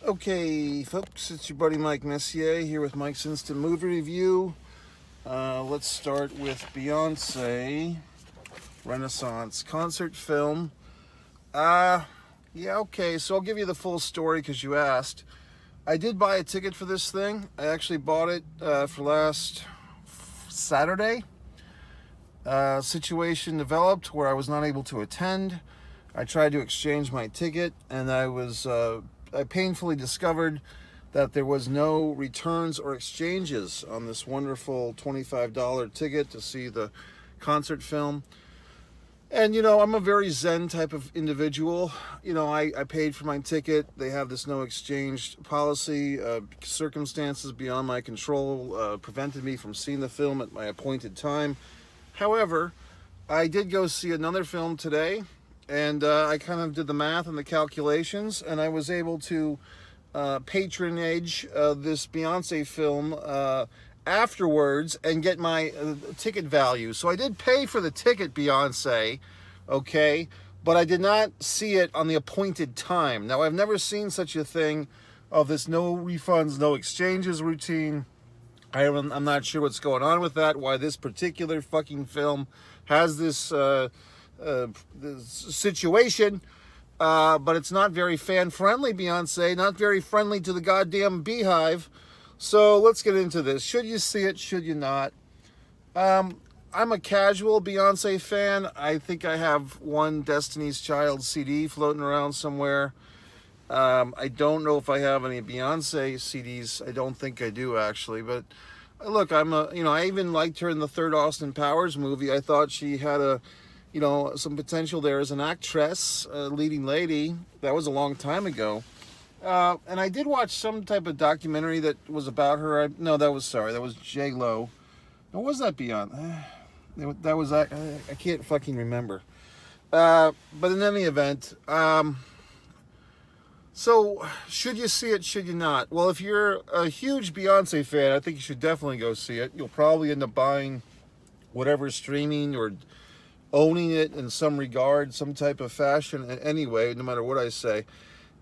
Okay, folks, it's your buddy Mike Messier here with Mike's Instant Movie Review. Let's start with Beyonce Renaissance concert film. Okay, so I'll give you the full story because you asked. I did buy a ticket for this thing. I actually bought it for last Saturday. Situation developed where I was not able to attend. I tried to exchange my ticket, and I painfully discovered that there was no returns or exchanges on this wonderful $25 ticket to see the concert film. And, I'm a very zen type of individual. I paid for my ticket. They have this no exchange policy. Circumstances beyond my control prevented me from seeing the film at my appointed time. However, I did go see another film today, and I kind of did the math and the calculations, and I was able to patronage this Beyonce film afterwards and get my ticket value. So I did pay for the ticket, Beyonce, okay, but I did not see it on the appointed time. Now, I've never seen such a thing of this no refunds, no exchanges routine. I'm not sure what's going on with that, why this particular fucking film has this situation, but it's not very fan-friendly, Beyonce, not very friendly to the goddamn beehive. So let's get into this. Should you see it? Should you not? I'm a casual Beyonce fan. I think I have one Destiny's Child CD floating around somewhere. I don't know if I have any Beyonce CDs. I don't think I do, actually. But look, I even liked her in the third Austin Powers movie. I thought she had some potential there as an actress, leading lady. That was a long time ago. And I did watch some type of documentary that was about her. That was J-Lo. Or was that Beyonce? That was, I can't fucking remember. But in any event, so should you see it, should you not? Well, if you're a huge Beyonce fan, I think you should definitely go see it. You'll probably end up buying whatever streaming or owning it in some regard, some type of fashion anyway, no matter what I say.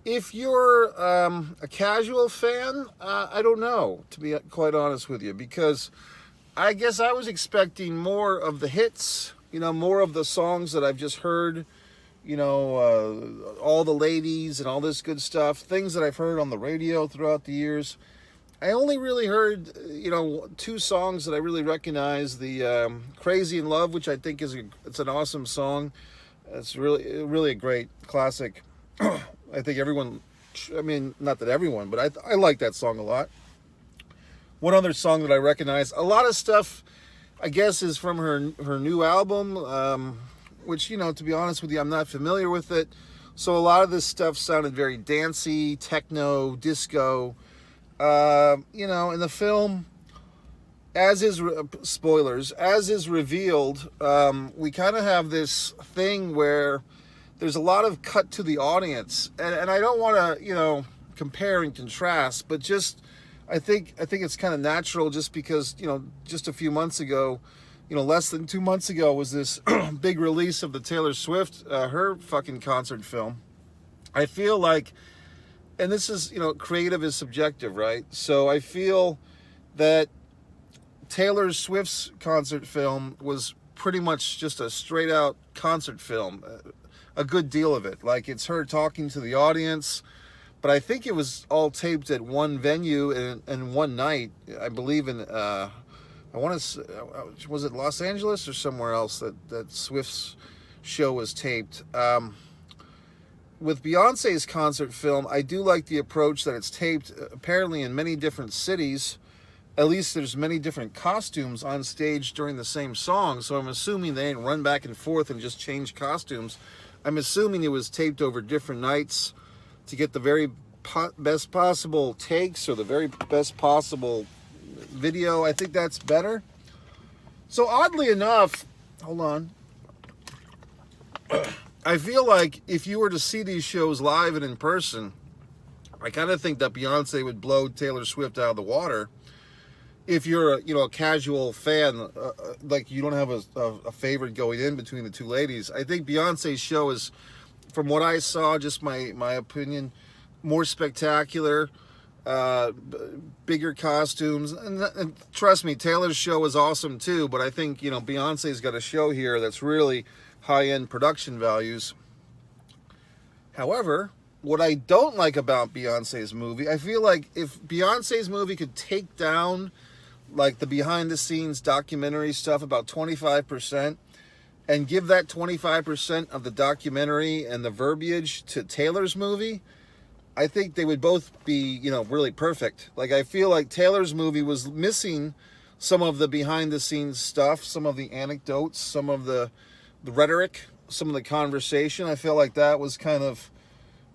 If you're a casual fan, I don't know, to be quite honest with you, because I guess I was expecting more of the hits, more of the songs that I've just heard, all the ladies and all this good stuff, things that I've heard on the radio throughout the years. I only really heard, two songs that I really recognize. The Crazy in Love, which I think it's an awesome song. It's really a great classic. I think not that everyone, but I like that song a lot. One other song that I recognize, a lot of stuff, I guess, is from her new album, which, to be honest with you, I'm not familiar with it. So a lot of this stuff sounded very dancey, techno, disco. In the film, spoilers, as is revealed, we kind of have this thing where there's a lot of cut to the audience, and I don't want to, compare and contrast, but just I think it's kind of natural, just because just a few months ago, less than 2 months ago, was this big release of the Taylor Swift her fucking concert film. I feel like, and this is creative is subjective, right? So I feel that Taylor Swift's concert film was pretty much just a straight out concert film. A good deal of it, like it's her talking to the audience, but I think it was all taped at one venue and one night. I believe in I want to, was it Los Angeles or somewhere else that Swift's show was taped. With Beyonce's concert film, I do like the approach that it's taped apparently in many different cities. At least there's many different costumes on stage during the same song, so I'm assuming they ain't run back and forth and just change costumes. I'm assuming it was taped over different nights to get the very best possible takes or the very best possible video. I think that's better. So oddly enough, hold on. I feel like if you were to see these shows live and in person, I kind of think that Beyonce would blow Taylor Swift out of the water. If you're a casual fan, like you don't have a favorite going in between the two ladies, I think Beyonce's show is, from what I saw, just my opinion, more spectacular, bigger costumes. And trust me, Taylor's show is awesome too, but I think, you know, Beyonce's got a show here that's really high-end production values. However, what I don't like about Beyonce's movie, I feel like if Beyonce's movie could take down like the behind the scenes documentary stuff about 25% and give that 25% of the documentary and the verbiage to Taylor's movie, I think they would both be, you know, really perfect. Like, I feel like Taylor's movie was missing some of the behind the scenes stuff, some of the anecdotes, some of the rhetoric, some of the conversation. I feel like that was kind of,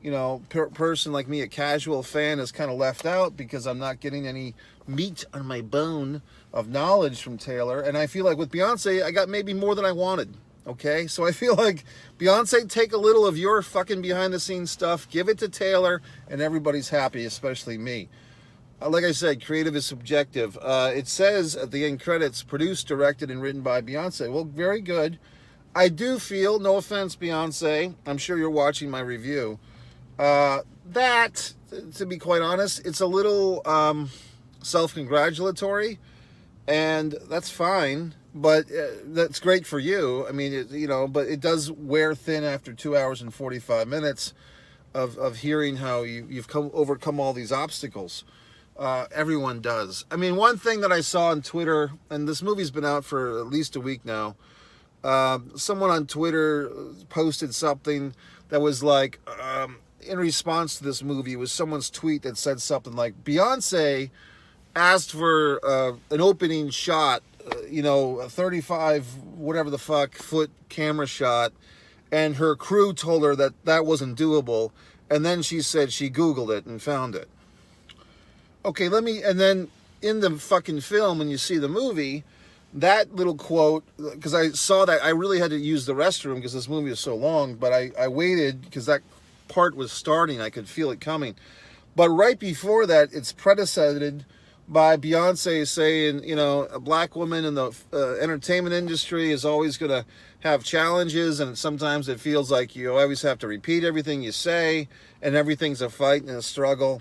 you know, person like me, a casual fan, is kind of left out because I'm not getting any meat on my bone of knowledge from Taylor. And I feel like with Beyonce, I got maybe more than I wanted. Okay, so I feel like Beyonce, take a little of your fucking behind the scenes stuff, give it to Taylor, and everybody's happy, especially me. Like I said, creative is subjective. It says at the end credits, produced, directed, and written by Beyonce. Well, very good. I do feel, no offense, Beyonce, I'm sure you're watching my review, that, to be quite honest, it's a little self-congratulatory, and that's fine. But that's great for you. I mean, you know, but it does wear thin after 2 hours and 45 minutes of hearing how you've overcome all these obstacles. Everyone does. I mean, one thing that I saw on Twitter, and this movie's been out for at least a week now, someone on Twitter posted something that was like, in response to this movie, it was someone's tweet that said something like, Beyonce asked for an opening shot, you know, a 35 whatever the fuck foot camera shot, and her crew told her that that wasn't doable, and then she said she Googled it and found it. Okay, and then in the fucking film, when you see the movie, that little quote, because I saw that, I really had to use the restroom because this movie is so long, but I waited because that part was starting, I could feel it coming. But right before that, it's preceded by Beyonce saying, you know, a black woman in the entertainment industry is always going to have challenges, and sometimes it feels like you always have to repeat everything you say, and everything's a fight and a struggle.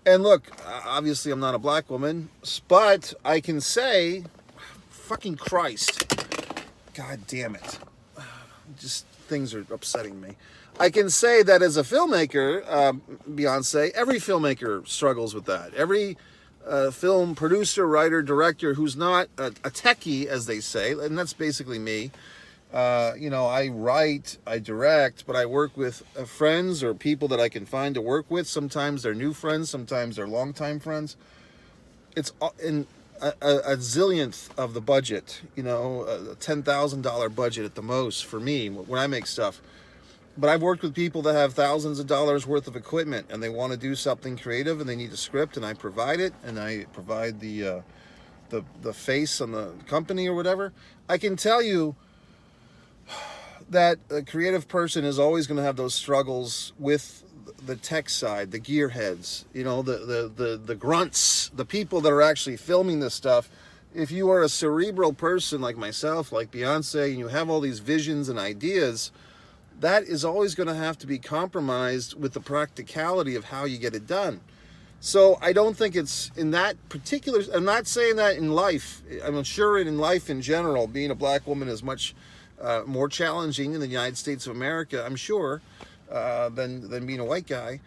And look, obviously I'm not a black woman, but I can say, fucking Christ, God damn it, just things are upsetting me. I can say that as a filmmaker, Beyonce, every filmmaker struggles with that. Every film producer, writer, director who's not a techie, as they say, and that's basically me. You know, I write, I direct, but I work with friends or people that I can find to work with. Sometimes they're new friends, sometimes they're longtime friends. It's in a zillionth of the budget, you know, a $10,000 budget at the most for me when I make stuff. But I've worked with people that have thousands of dollars worth of equipment, and they want to do something creative, and they need a script, and I provide it, and I provide the face on the company or whatever. I can tell you that a creative person is always going to have those struggles with the tech side, the gearheads, you know, the grunts, the people that are actually filming this stuff. If you are a cerebral person like myself, like Beyonce, and you have all these visions and ideas, that is always going to have to be compromised with the practicality of how you get it done. So I don't think it's in that particular, I'm not saying that in life, I'm sure in life in general, being a black woman is much more challenging in the United States of America, I'm sure, than being a white guy.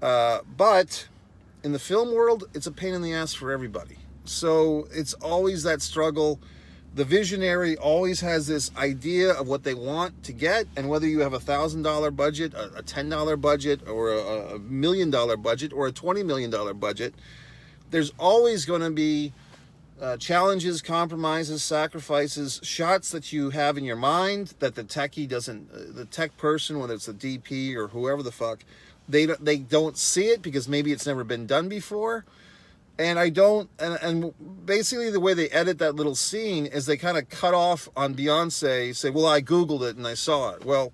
But in the film world, it's a pain in the ass for everybody. So it's always that struggle. The visionary always has this idea of what they want to get, and whether you have $1,000 budget, a $10 budget, or a $1 million budget, or a $20 million budget, there's always going to be challenges, compromises, sacrifices, shots that you have in your mind that the techie doesn't, the tech person, whether it's the DP or whoever the fuck, they don't see it because maybe it's never been done before. And I don't, and basically the way they edit that little scene is they kind of cut off on Beyonce, say, well, I Googled it and I saw it. Well,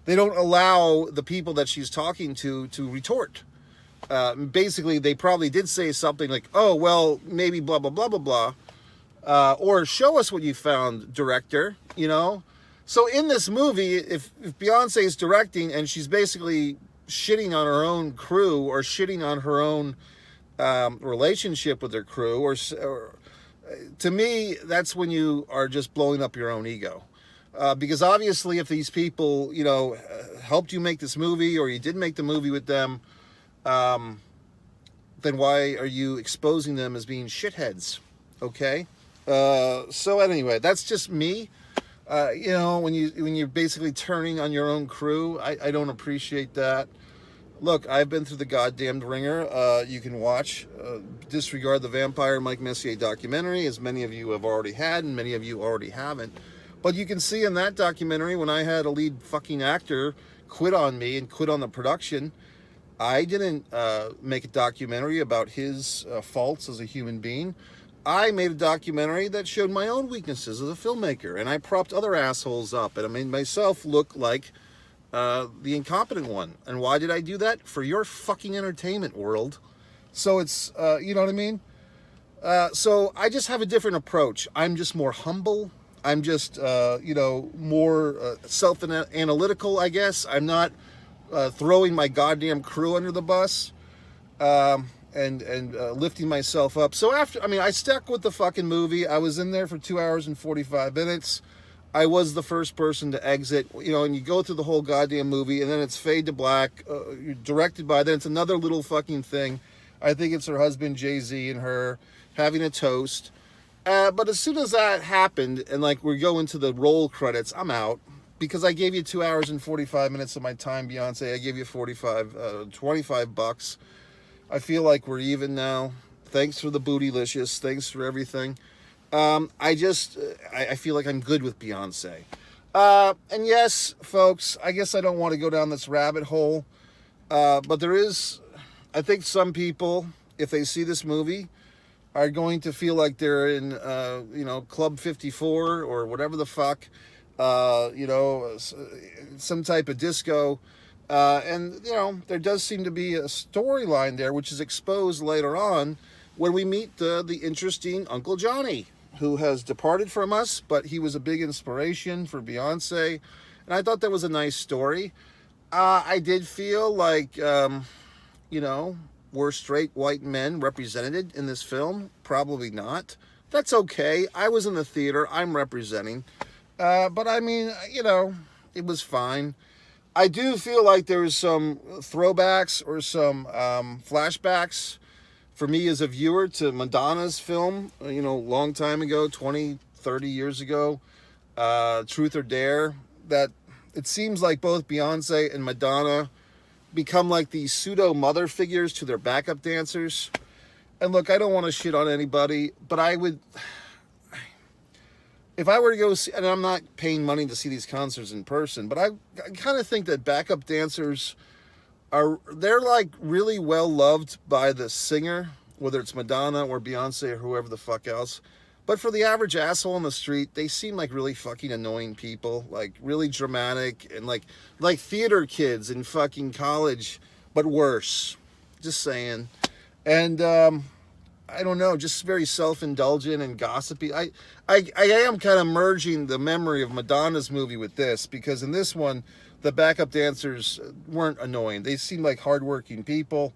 they don't allow the people that she's talking to retort. Basically, they probably did say something like, oh, well, maybe blah, blah, blah, blah, blah. Or show us what you found, director, you know? So in this movie, if Beyonce is directing and she's basically shitting on her own crew or shitting on her own relationship with her crew, or to me, that's when you are just blowing up your own ego. Because obviously, if these people, helped you make this movie, or you did make the movie with them, then why are you exposing them as being shitheads? Okay. So anyway, that's just me. When you're basically turning on your own crew, I don't appreciate that. Look, I've been through the goddamned ringer. You can watch Disregard the Vampire Mike Messier documentary, as many of you have already had, and many of you already haven't. But you can see in that documentary, when I had a lead fucking actor quit on me and quit on the production, I didn't make a documentary about his faults as a human being. I made a documentary that showed my own weaknesses as a filmmaker, and I propped other assholes up, and I made myself look like the incompetent one. And why did I do that? For your fucking entertainment, world. So it's, you know what I mean? So I just have a different approach. I'm just more humble. I'm just, more self-analytical, I guess. I'm not throwing my goddamn crew under the bus and lifting myself up. So I stuck with the fucking movie. I was in there for 2 hours and 45 minutes. I was the first person to exit, and you go through the whole goddamn movie, and then it's fade to black, directed by, then it's another little fucking thing. I think it's her husband, Jay-Z, and her having a toast. But as soon as that happened, and we go into the roll credits, I'm out. Because I gave you 2 hours and 45 minutes of my time, Beyonce. I gave you $25. I feel like we're even now. Thanks for the bootylicious. Thanks for everything. I feel like I'm good with Beyonce. And yes, folks, I guess I don't want to go down this rabbit hole. But I think some people, if they see this movie, are going to feel like they're in, Club 54 or whatever the fuck, some type of disco. And there does seem to be a storyline there, which is exposed later on when we meet the interesting Uncle Johnny, who has departed from us, but he was a big inspiration for Beyonce. And I thought that was a nice story. I did feel like, were straight white men represented in this film? Probably not. That's okay. I was in the theater. I'm representing. But I mean, it was fine. I do feel like there was some throwbacks or some flashbacks for me as a viewer to Madonna's film, long time ago, 20, 30 years ago, Truth or Dare, that it seems like both Beyonce and Madonna become like these pseudo mother figures to their backup dancers. And look, I don't want to shit on anybody, but I would, if I were to go see, and I'm not paying money to see these concerts in person, but I kind of think that backup dancers they're like really well loved by the singer, whether it's Madonna or Beyonce or whoever the fuck else. But for the average asshole on the street, they seem like really fucking annoying people, like really dramatic and like theater kids in fucking college, but worse. Just saying. And I don't know, just very self-indulgent and gossipy. I am kind of merging the memory of Madonna's movie with this, because in this one, the backup dancers weren't annoying. They seemed like hardworking people.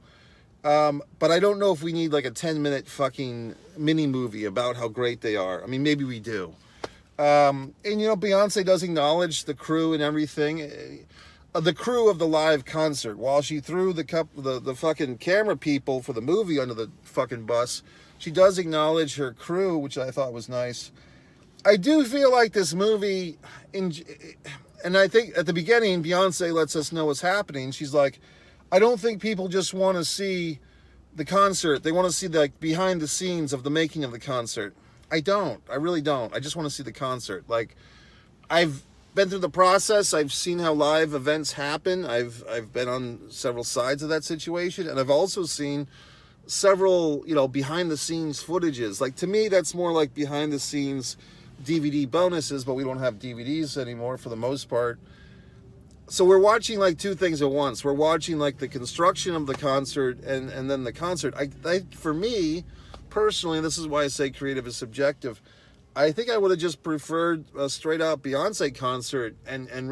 But I don't know if we need like a 10-minute fucking mini movie about how great they are. I mean, maybe we do. And Beyonce does acknowledge the crew and everything. The crew of the live concert. While she threw the fucking camera people for the movie under the fucking bus, she does acknowledge her crew, which I thought was nice. I do feel like this movie, and I think at the beginning, Beyonce lets us know what's happening. She's like, I don't think people just want to see the concert. They want to see the behind the scenes of the making of the concert. I don't. I really don't. I just want to see the concert. Like, I've been through the process. I've seen how live events happen. I've been on several sides of that situation, and I've also seen several, behind the scenes footages. Like, to me, that's more like behind the scenes DVD bonuses, but we don't have DVDs anymore for the most part. So we're watching like two things at once. We're watching like the construction of the concert and then the concert. For me, personally, this is why I say creative is subjective, I think I would have just preferred a straight out Beyonce concert and